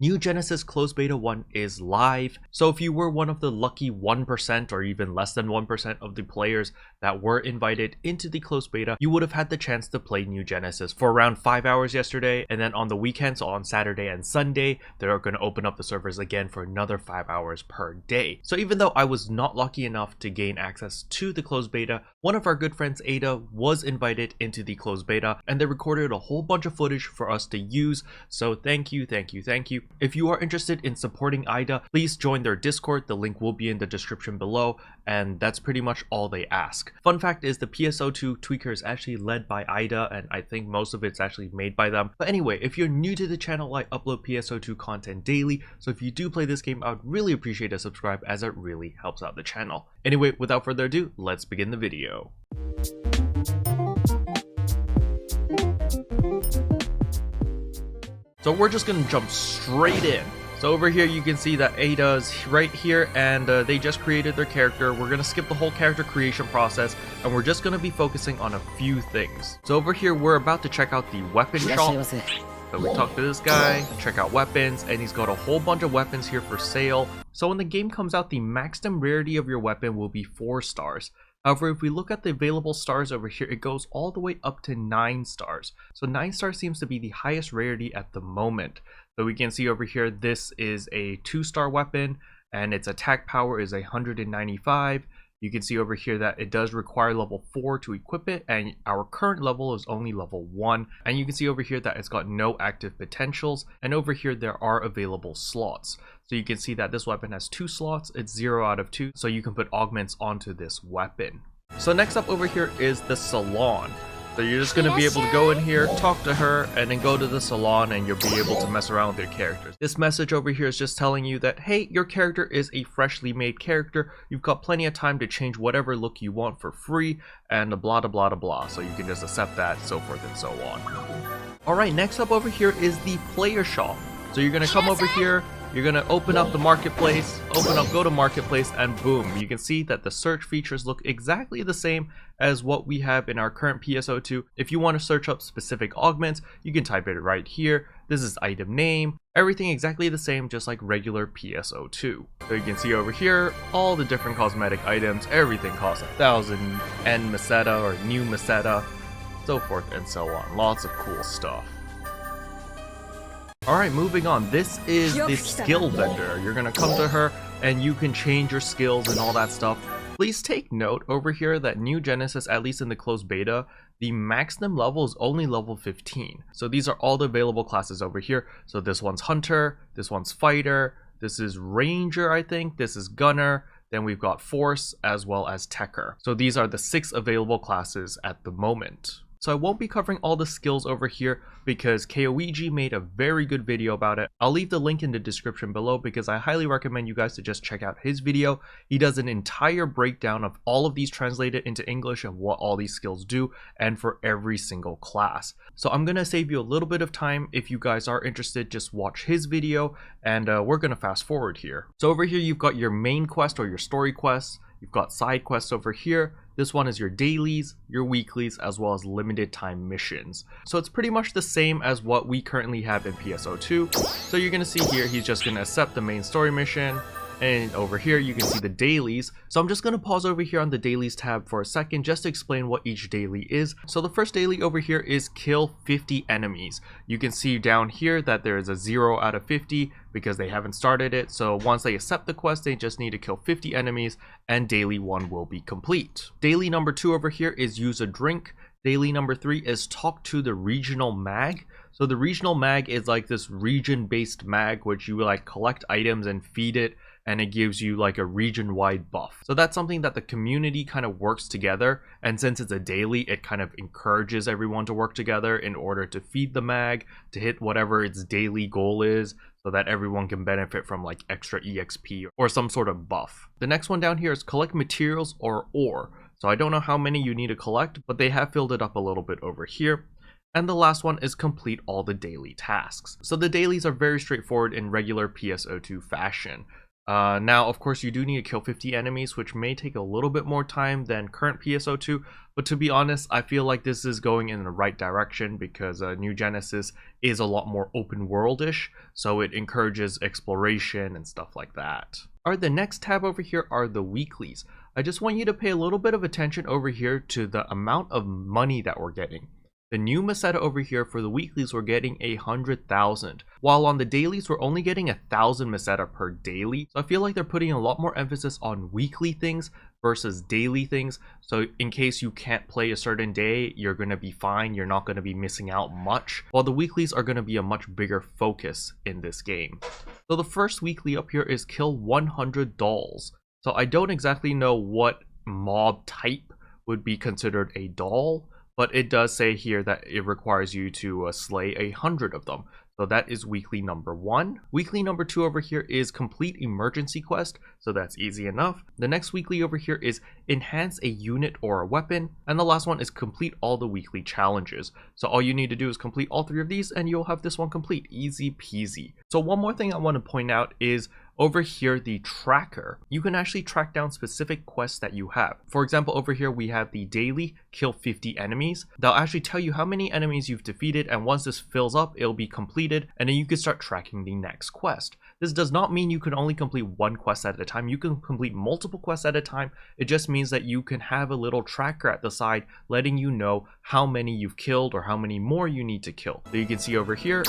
New Genesis Closed Beta 1 is live, so if you were one of the lucky 1% or even less than 1% of the players that were invited into the closed beta, you would have had the chance to play New Genesis for around 5 hours yesterday, and then on the weekends, so on Saturday and Sunday, they're going to open up the servers again for another 5 hours per day. So even though I was not lucky enough to gain access to the closed beta, one of our good friends Ada was invited into the closed beta, and they recorded a whole bunch of footage for us to use, so thank you. If you are interested in supporting Ida, please join their Discord. The link will be in the description below, and that's pretty much all they ask. Fun fact is the PSO2 tweaker is actually led by Ida, and I think most of it's actually made by them. But anyway, if you're new to the channel, I upload PSO2 content daily, so if you do play this game, I would really appreciate a subscribe as it really helps out the channel. Anyway, without further ado, let's begin the video. So we're just gonna jump straight in. So over here you can see that Ada's right here, and they just created their character. We're gonna skip the whole character creation process, and we're just gonna be focusing on a few things. So over here we're about to check out the weapon shop. So we talk to this guy, check out weapons, and he's got a whole bunch of weapons here for sale. So when the game comes out, the maximum rarity of your weapon will be 4 stars. However, if we look at the available stars over here, it goes all the way up to 9 stars. So 9 stars seems to be the highest rarity at the moment. So we can see over here, this is a 2-star weapon, and its attack power is 195. You can see over here that it does require level 4 to equip it, and our current level is only level 1. And you can see over here that it's got no active potentials, and over here there are available slots. So you can see that this weapon has 2 slots, it's 0 out of 2, so you can put augments onto this weapon. So next up over here is the Salon. So you're just going to be able to go in here, talk to her, and then go to the Salon, and you'll be able to mess around with your characters. This message over here is just telling you that, hey, your character is a freshly made character. You've got plenty of time to change whatever look you want for free, and blah, blah, blah, blah, blah. So you can just accept that, so forth and so on. Alright, next up over here is the player shop. So you're going to come over here, you're going to open up the marketplace, go to marketplace, and boom, you can see that the search features look exactly the same as what we have in our current PSO2. If you want to search up specific augments, you can type it right here. This is item name, everything exactly the same, just like regular PSO2. So you can see over here, all the different cosmetic items, everything costs 1,000 N Meseta or new Meseta, so forth and so on. Lots of cool stuff. Alright, moving on. This is the skill vendor. You're gonna come to her and you can change your skills and all that stuff. Please take note over here that New Genesis, at least in the closed beta, the maximum level is only level 15. So these are all the available classes over here. So this one's Hunter, this one's Fighter, this is Ranger, I think, this is Gunner, then we've got Force as well as Techer. So these are the 6 available classes at the moment. So I won't be covering all the skills over here because keroppi made a very good video about it. I'll leave the link in the description below because I highly recommend you guys to just check out his video. He does an entire breakdown of all of these translated into English and what all these skills do, and for every single class. So I'm going to save you a little bit of time. If you guys are interested, just watch his video, and we're going to fast forward here. So over here you've got your main quest or your story quests. You've got side quests over here. This one is your dailies, your weeklies, as well as limited time missions. So it's pretty much the same as what we currently have in PSO2. So you're going to see here, he's just going to accept the main story mission. And over here you can see the dailies. So I'm just going to pause over here on the dailies tab for a second just to explain what each daily is. So the first daily over here is kill 50 enemies. You can see down here that there is a 0 out of 50 because they haven't started it. So once they accept the quest, they just need to kill 50 enemies and daily 1 will be complete. Daily number 2 over here is use a drink. Daily number 3 is talk to the regional mag. So the regional mag is like this region-based mag which you like collect items and feed it, and it gives you like a region-wide buff. So that's something that the community kind of works together, and since it's a daily, it kind of encourages everyone to work together in order to feed the mag, to hit whatever its daily goal is, so that everyone can benefit from like extra EXP or some sort of buff. The next one down here is collect materials or ore. So I don't know how many you need to collect, but they have filled it up a little bit over here. And the last one is complete all the daily tasks. So the dailies are very straightforward in regular PSO2 fashion. Now, of course, you do need to kill 50 enemies, which may take a little bit more time than current PSO2, but to be honest, I feel like this is going in the right direction because New Genesis is a lot more open world-ish, so it encourages exploration and stuff like that. Alright, the next tab over here are the weeklies. I just want you to pay a little bit of attention over here to the amount of money that we're getting. The new Meseta over here for the weeklies, we're getting 100,000, while on the dailies we're only getting 1,000 Meseta per daily. So I feel like they're putting a lot more emphasis on weekly things versus daily things. So in case you can't play a certain day, you're going to be fine. You're not going to be missing out much, while the weeklies are going to be a much bigger focus in this game. So the first weekly up here is kill 100 dolls. So I don't exactly know what mob type would be considered a doll, but it does say here that it requires you to slay 100 of them. So that is weekly number 1. Weekly number 2 over here is complete emergency quest, so that's easy enough. The next weekly over here is enhance a unit or a weapon, and the last one is complete all the weekly challenges. So all you need to do is complete all 3 of these and you'll have this one complete, easy peasy. So one more thing I want to point out is over here, the tracker. You can actually track down specific quests that you have. For example, over here we have the daily kill 50 enemies. They'll actually tell you how many enemies you've defeated, and once this fills up, it'll be completed, and then you can start tracking the next quest. This does not mean you can only complete one quest at a time. You can complete multiple quests at a time. It just means that you can have a little tracker at the side letting you know how many you've killed or how many more you need to kill. So you can see over here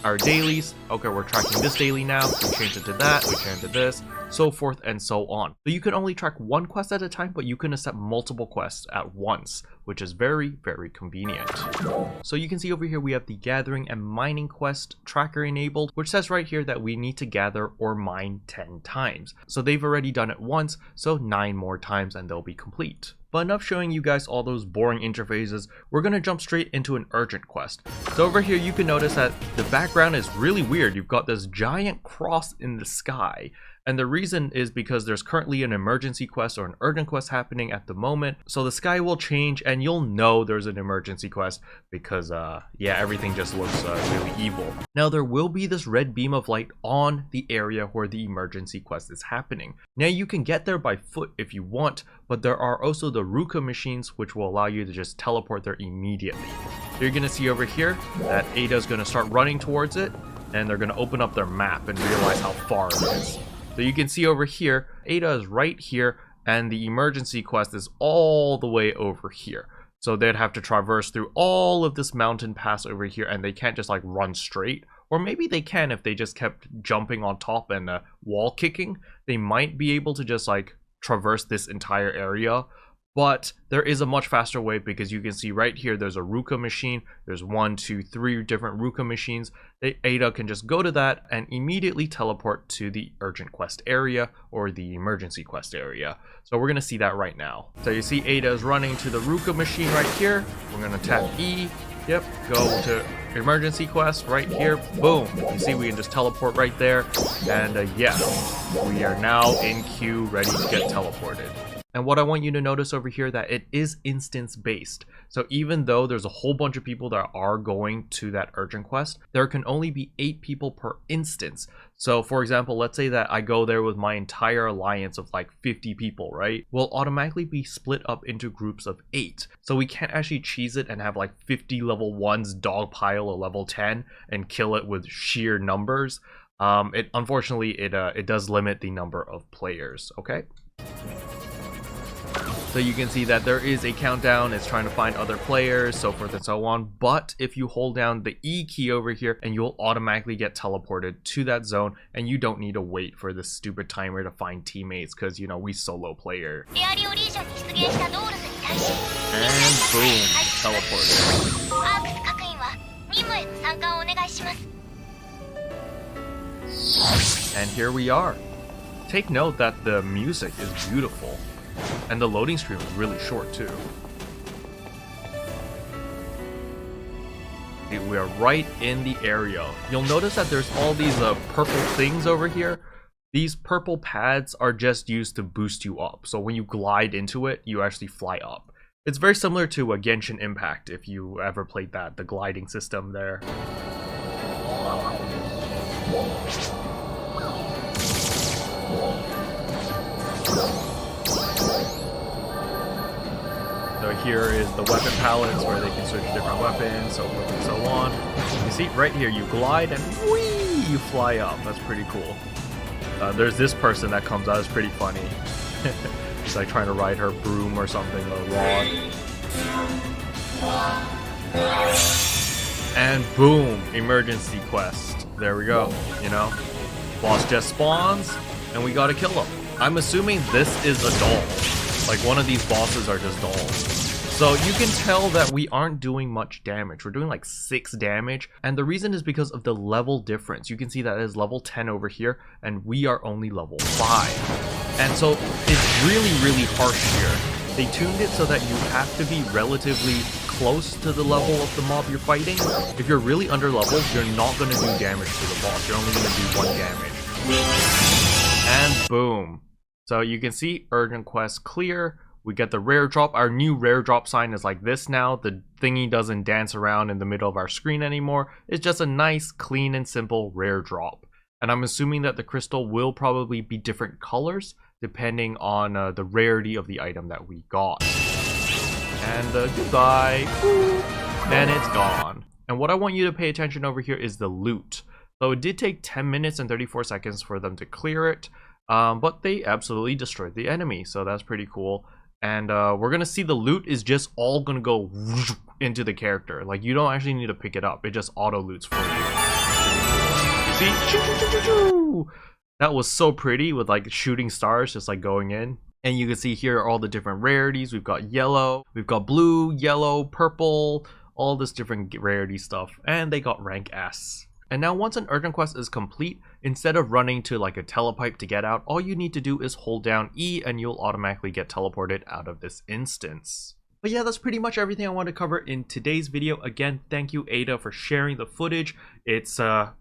our dailies. Okay, we're tracking this daily now. We change it to that, we change it to this, so forth and so on. So you can only track one quest at a time, but you can accept multiple quests at once, which is very, very convenient. So you can see over here we have the gathering and mining quest tracker enabled, which says right here that we need to gather or mine 10 times. So they've already done it once, so 9 more times and they'll be complete. But enough showing you guys all those boring interfaces, we're gonna jump straight into an urgent quest. So over here you can notice that the background is really weird. You've got this giant cross in the sky. And the reason is because there's currently an emergency quest or an urgent quest happening at the moment. So the sky will change and you'll know there's an emergency quest because, yeah, everything just looks really evil. Now there will be this red beam of light on the area where the emergency quest is happening. Now you can get there by foot if you want, but there are also the Ruka machines which will allow you to just teleport there immediately. So you're gonna see over here that Ada's gonna start running towards it, and they're gonna open up their map and realize how far it is. So you can see over here, Ada is right here, and the emergency quest is all the way over here. So they'd have to traverse through all of this mountain pass over here, and they can't just like run straight. Or maybe they can if they just kept jumping on top and wall kicking. They might be able to just like traverse this entire area. But there is a much faster way because you can see right here there's a Ruka machine. There's 1, 2, 3 different Ruka machines. Ada can just go to that and immediately teleport to the urgent quest area or the emergency quest area. So we're gonna see that right now. So you see Ada is running to the Ruka machine right here. We're gonna tap E. Yep, go to emergency quest right here. Boom. You see we can just teleport right there. And yeah, we are now in queue ready to get teleported. And what I want you to notice over here that it is instance based. So even though there's a whole bunch of people that are going to that urgent quest, there can only be 8 people per instance. So for example, let's say that I go there with my entire alliance of like 50 people, right? We'll automatically be split up into groups of 8. So we can't actually cheese it and have like 50 level 1s dogpile a level 10 and kill it with sheer numbers. Unfortunately, it does limit the number of players, okay? So you can see that there is a countdown, it's trying to find other players, so forth and so on. But if you hold down the E key over here, and you'll automatically get teleported to that zone, and you don't need to wait for this stupid timer to find teammates, because, you know, we solo player. And boom, teleported. And here we are. Take note that the music is beautiful. And the loading screen was really short too. We are right in the area. You'll notice that there's all these purple things over here. These purple pads are just used to boost you up. So when you glide into it, you actually fly up. It's very similar to a Genshin Impact if you ever played that, the gliding system there. here is the weapon palettes where they can switch different weapons, so forth and so on. You see, right here, you glide and whee, you fly up. That's pretty cool. There's this person that comes out, it's pretty funny. She's like trying to ride her broom or something, or rod. And boom, emergency quest. There we go, you know. Boss just spawns, and we gotta kill him. I'm assuming this is a doll. Like one of these bosses are just dolls. So you can tell that we aren't doing much damage. We're doing like 6 damage, and the reason is because of the level difference. You can see that it is level 10 over here, and we are only level 5. And so it's really harsh here. They tuned it so that you have to be relatively close to the level of the mob you're fighting. If you're really under leveled, you're not going to do damage to the boss. You're only going to do 1 damage. And boom. So you can see urgent quest clear. We get the rare drop. Our new rare drop sign is like this now. The thingy doesn't dance around in the middle of our screen anymore. It's just a nice, clean, and simple rare drop. And I'm assuming that the crystal will probably be different colors depending on the rarity of the item that we got. And goodbye. And it's gone. And what I want you to pay attention over here is the loot. So it did take 10 minutes and 34 seconds for them to clear it. But they absolutely destroyed the enemy. So that's pretty cool. And we're going to see the loot is just all going to go into the character. Like, you don't actually need to pick it up. It just auto loots for you. You see? That was so pretty with like shooting stars just like going in. And you can see here are all the different rarities. We've got yellow, we've got blue, yellow, purple, all this different rarity stuff. And they got rank S. And now once an urgent quest is complete, instead of running to like a telepipe to get out, all you need to do is hold down E and you'll automatically get teleported out of this instance. But yeah, that's pretty much everything I want to cover in today's video. Again, thank you Ada for sharing the footage. It's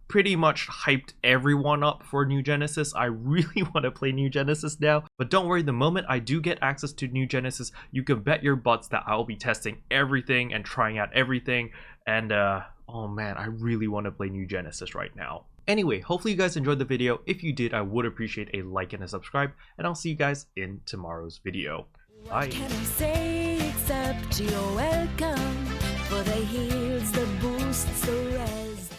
pretty much hyped everyone up for New Genesis. I really want to play New Genesis now. But don't worry, the moment I do get access to New Genesis, you can bet your butts that I'll be testing everything and trying out everything. And oh man, I really want to play New Genesis right now. Anyway, hopefully you guys enjoyed the video. If you did, I would appreciate a like and a subscribe. And I'll see you guys in tomorrow's video. Bye. What can I say except you're welcome for the heals, the boosts, the res.